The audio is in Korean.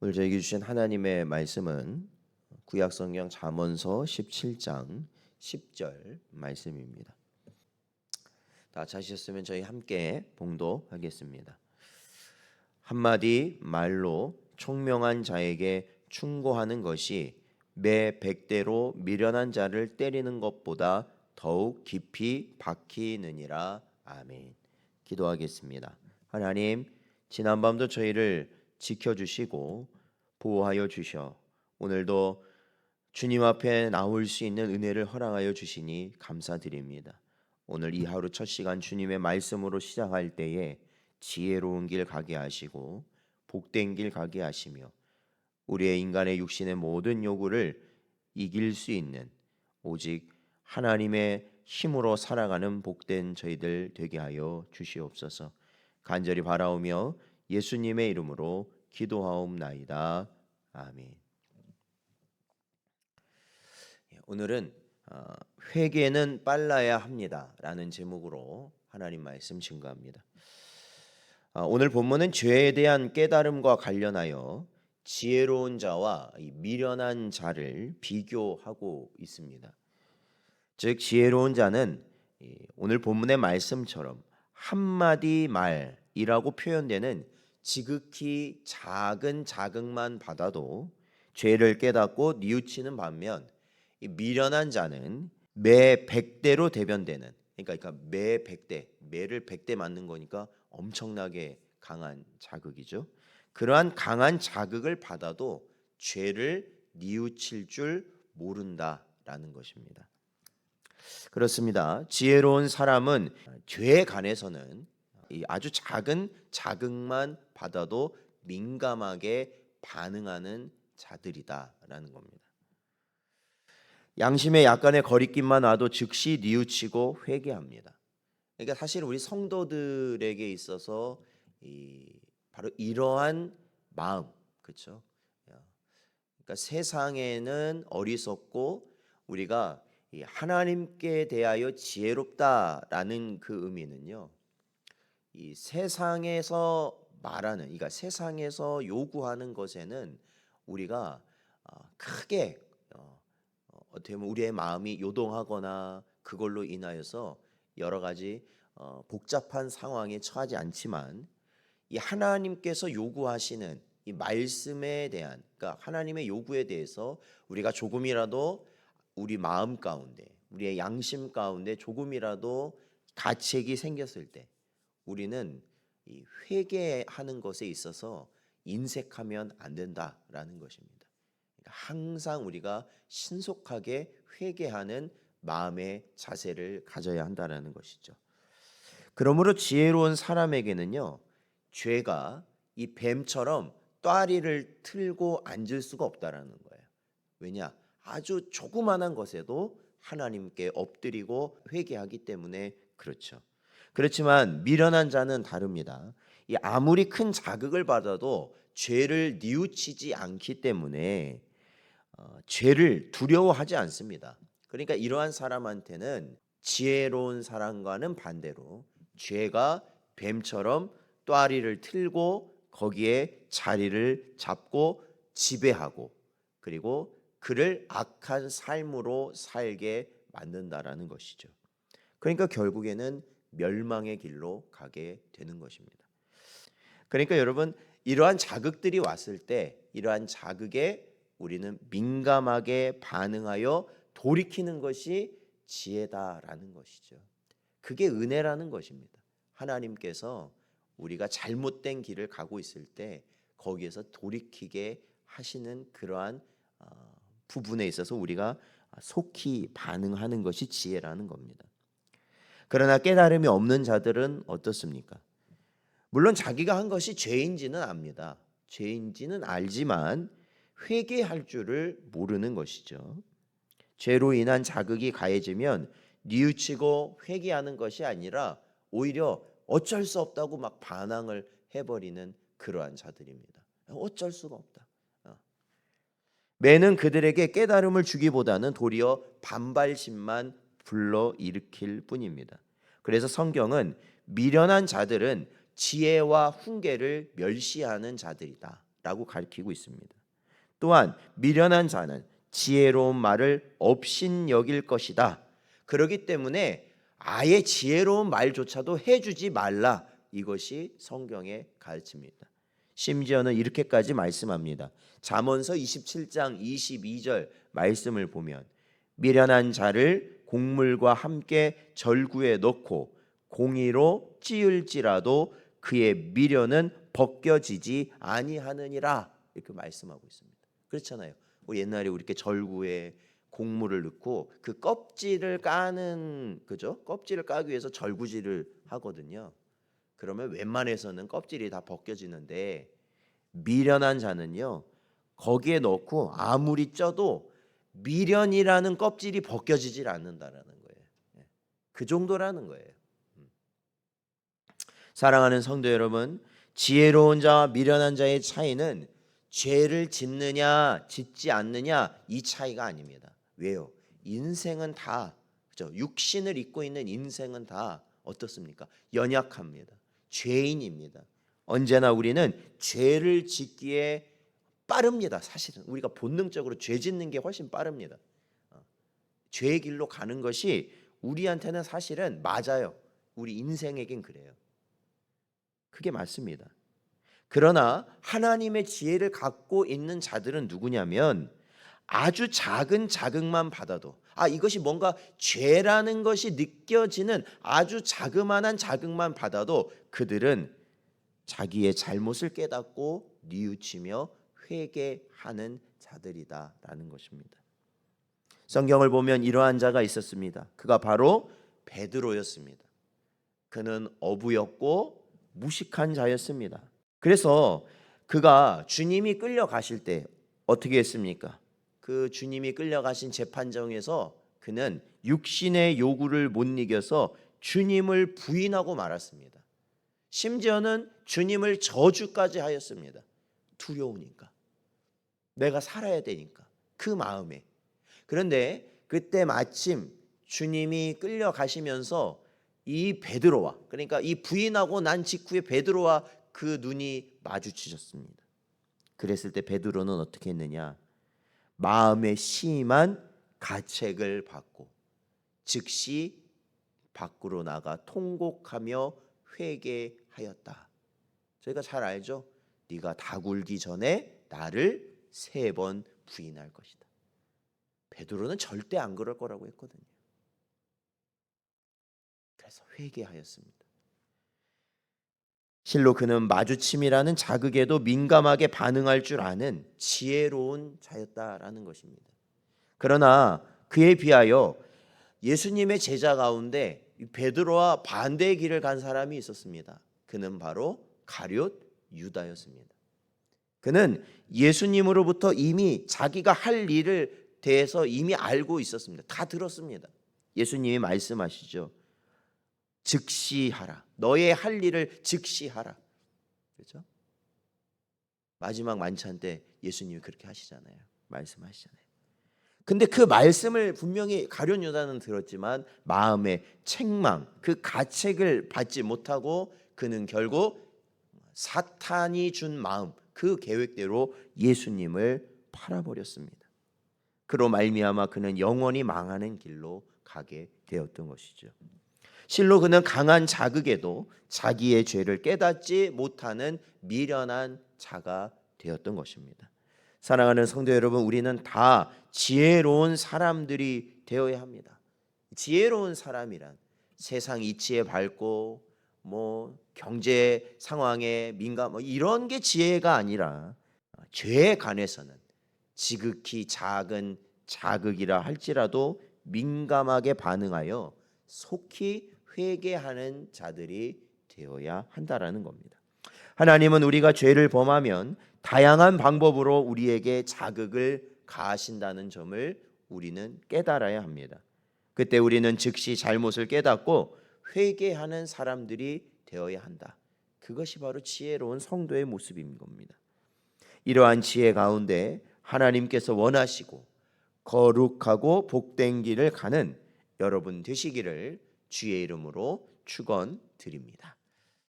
오늘 저에게 주신 하나님의 말씀은 구약성경 잠언서 17장 10절 말씀입니다. 다 찾으셨으면 저희 함께 봉독하겠습니다. 한마디 말로 총명한 자에게 충고하는 것이 매 100대로 미련한 자를 때리는 것보다 더욱 깊이 박히느니라. 아멘. 기도하겠습니다. 하나님, 지난밤도 저희를 지켜주시고 보호하여 주셔 오늘도 주님 앞에 나올 수 있는 은혜를 허락하여 주시니 감사드립니다. 오늘 이 하루 첫 시간 주님의 말씀으로 시작할 때에 지혜로운 길 가게 하시고 복된 길 가게 하시며 우리의 인간의 육신의 모든 요구를 이길 수 있는 오직 하나님의 힘으로 살아가는 복된 저희들 되게 하여 주시옵소서. 간절히 바라오며 예수님의 이름으로 기도하옵나이다. 아멘. 오늘은 회개는 빨라야 합니다라는 제목으로 하나님 말씀 증거합니다. 오늘 본문은 죄에 대한 깨달음과 관련하여 지혜로운 자와 미련한 자를 비교하고 있습니다. 즉 지혜로운 자는 오늘 본문의 말씀처럼 한마디 말이라고 표현되는 지극히 작은 자극만 받아도 죄를 깨닫고 뉘우치는 반면 이 미련한 자는 매 100대로 대변되는, 그러니까 매 100대, 매를 100대 맞는 거니까 엄청나게 강한 자극이죠. 그러한 강한 자극을 받아도 죄를 뉘우칠 줄 모른다라는 것입니다. 그렇습니다. 지혜로운 사람은 죄에 관해서는 아주 작은 자극만 받아도 민감하게 반응하는 자들이다라는 겁니다. 양심에 약간의 거리낌만 와도 즉시 뉘우치고 회개합니다. 그러니까 사실 우리 성도들에게 있어서 바로 이러한 마음, 그렇죠? 그러니까 세상에는 어리석고 우리가 하나님께 대하여 지혜롭다라는 그 의미는요, 이 세상에서 말하는, 그러니까 세상에서 요구하는 것에는 우리가 크게 어떻게 보면 우리의 마음이 요동하거나 그걸로 인하여서 여러 가지 복잡한 상황에 처하지 않지만 이 하나님께서 요구하시는 이 말씀에 대한, 그러니까 하나님의 요구에 대해서 우리가 조금이라도 우리 마음 가운데, 우리의 양심 가운데 조금이라도 가책이 생겼을 때 우리는 이 회개하는 것에 있어서 인색하면 안 된다라는 것입니다. 항상 우리가 신속하게 회개하는 마음의 자세를 가져야 한다는 것이죠. 그러므로 지혜로운 사람에게는요, 죄가 이 뱀처럼 또아리를 틀고 앉을 수가 없다라는 거예요. 왜냐? 아주 조그만한 것에도 하나님께 엎드리고 회개하기 때문에 그렇죠. 그렇지만 미련한 자는 다릅니다. 이 아무리 큰 자극을 받아도 죄를 뉘우치지 않기 때문에 죄를 두려워하지 않습니다. 그러니까 이러한 사람한테는 지혜로운 사람과는 반대로 죄가 뱀처럼 또아리를 틀고 거기에 자리를 잡고 지배하고 그리고 그를 악한 삶으로 살게 만든다라는 것이죠. 그러니까 결국에는 멸망의 길로 가게 되는 것입니다. 그러니까 여러분, 이러한 자극들이 왔을 때 이러한 자극에 우리는 민감하게 반응하여 돌이키는 것이 지혜다라는 것이죠. 그게 은혜라는 것입니다. 하나님께서 우리가 잘못된 길을 가고 있을 때 거기에서 돌이키게 하시는 그러한 부분에 있어서 우리가 속히 반응하는 것이 지혜라는 겁니다. 그러나 깨달음이 없는 자들은 어떻습니까? 물론 자기가 한 것이 죄인지는 압니다. 죄인지는 알지만 회개할 줄을 모르는 것이죠. 죄로 인한 자극이 가해지면 뉘우치고 회개하는 것이 아니라 오히려 어쩔 수 없다고 막 반항을 해버리는 그러한 자들입니다. 어쩔 수가 없다. 매는 그들에게 깨달음을 주기보다는 도리어 반발심만 불러일으킬 뿐입니다. 그래서 성경은 미련한 자들은 지혜와 훈계를 멸시하는 자들이다 라고 가리키고 있습니다. 또한 미련한 자는 지혜로운 말을 업신여길 것이다. 그렇기 때문에 아예 지혜로운 말조차도 해주지 말라. 이것이 성경의 가르침입니다. 심지어는 이렇게까지 말씀합니다. 잠언서 27장 22절 말씀을 보면 미련한 자를 곡물과 함께 절구에 넣고 공의로 찌을지라도 그의 미련은 벗겨지지 아니하느니라. 이렇게 말씀하고 있습니다. 그렇잖아요. 우리 옛날에 이렇게 절구에 곡물을 넣고 그 껍질을 까는 그죠? 껍질을 까기 위해서 절구질을 하거든요. 그러면 웬만해서는 껍질이 다 벗겨지는데 미련한 자는요 거기에 넣고 아무리 쪄도 미련이라는 껍질이 벗겨지질 않는다라는 거예요. 그 정도라는 거예요. 사랑하는 성도 여러분, 지혜로운 자와 미련한 자의 차이는 죄를 짓느냐 짓지 않느냐 이 차이가 아닙니다. 왜요? 인생은 다 그죠? 육신을 입고 있는 인생은 다 어떻습니까? 연약합니다. 죄인입니다. 언제나 우리는 죄를 짓기에 빠릅니다. 사실은 우리가 본능적으로 죄 짓는 게 훨씬 빠릅니다. 죄의 길로 가는 것이 우리한테는 사실은 맞아요. 우리 인생에겐 그래요. 그게 맞습니다. 그러나 하나님의 지혜를 갖고 있는 자들은 누구냐면 아주 작은 자극만 받아도 이것이 뭔가 죄라는 것이 느껴지는 아주 자그마한 자극만 받아도 그들은 자기의 잘못을 깨닫고 뉘우치며 회개하는 자들이다라는 것입니다. 성경을 보면 이러한 자가 있었습니다. 그가 바로 베드로였습니다. 그는 어부였고 무식한 자였습니다. 그래서 그가 주님이 끌려가실 때 어떻게 했습니까? 그 주님이 끌려가신 재판정에서 그는 육신의 요구를 못 이겨서 주님을 부인하고 말았습니다. 심지어는 주님을 저주까지 하였습니다. 두려우니까, 내가 살아야 되니까 그 마음에. 그런데 그때 마침 주님이 끌려가시면서 이 베드로와, 그러니까 이 부인하고 난 직후에 베드로와 그 눈이 마주치셨습니다. 그랬을 때 베드로는 어떻게 했느냐? 마음에 심한 가책을 받고 즉시 밖으로 나가 통곡하며 회개하였다. 저희가 잘 알죠? 네가 다 굴기 전에 나를 3번 부인할 것이다. 베드로는 절대 안 그럴 거라고 했거든요. 그래서 회개하였습니다. 실로 그는 마주침이라는 자극에도 민감하게 반응할 줄 아는 지혜로운 자였다라는 것입니다. 그러나 그에 비하여 예수님의 제자 가운데 베드로와 반대의 길을 간 사람이 있었습니다. 그는 바로 가룟 유다였습니다. 그는 예수님으로부터 이미 자기가 할 일을 대해서 이미 알고 있었습니다. 다 들었습니다. 예수님이 말씀하시죠. 즉시 하라. 너의 할 일을 즉시 하라. 그렇죠? 마지막 만찬 때 예수님이 그렇게 하시잖아요. 말씀하시잖아요. 근데 그 말씀을 분명히 가룟 유다는 들었지만 마음의 책망, 그 가책을 받지 못하고 그는 결국 사탄이 준 마음, 그 계획대로 예수님을 팔아버렸습니다. 그로 말미암아 그는 영원히 망하는 길로 가게 되었던 것이죠. 실로 그는 강한 자극에도 자기의 죄를 깨닫지 못하는 미련한 자가 되었던 것입니다. 사랑하는 성도 여러분, 우리는 다 지혜로운 사람들이 되어야 합니다. 지혜로운 사람이란 세상 이치에 밝고 경제 상황에 민감 이런 게 지혜가 아니라 죄에 관해서는 지극히 작은 자극이라 할지라도 민감하게 반응하여 속히 회개하는 자들이 되어야 한다라는 겁니다. 하나님은 우리가 죄를 범하면 다양한 방법으로 우리에게 자극을 가하신다는 점을 우리는 깨달아야 합니다. 그때 우리는 즉시 잘못을 깨닫고 회개하는 사람들이 되어야 한다. 그것이 바로 지혜로운 성도의 모습인 겁니다. 이러한 지혜 가운데 하나님께서 원하시고 거룩하고 복된 길을 가는 여러분 되시기를 주의 이름으로 축원드립니다.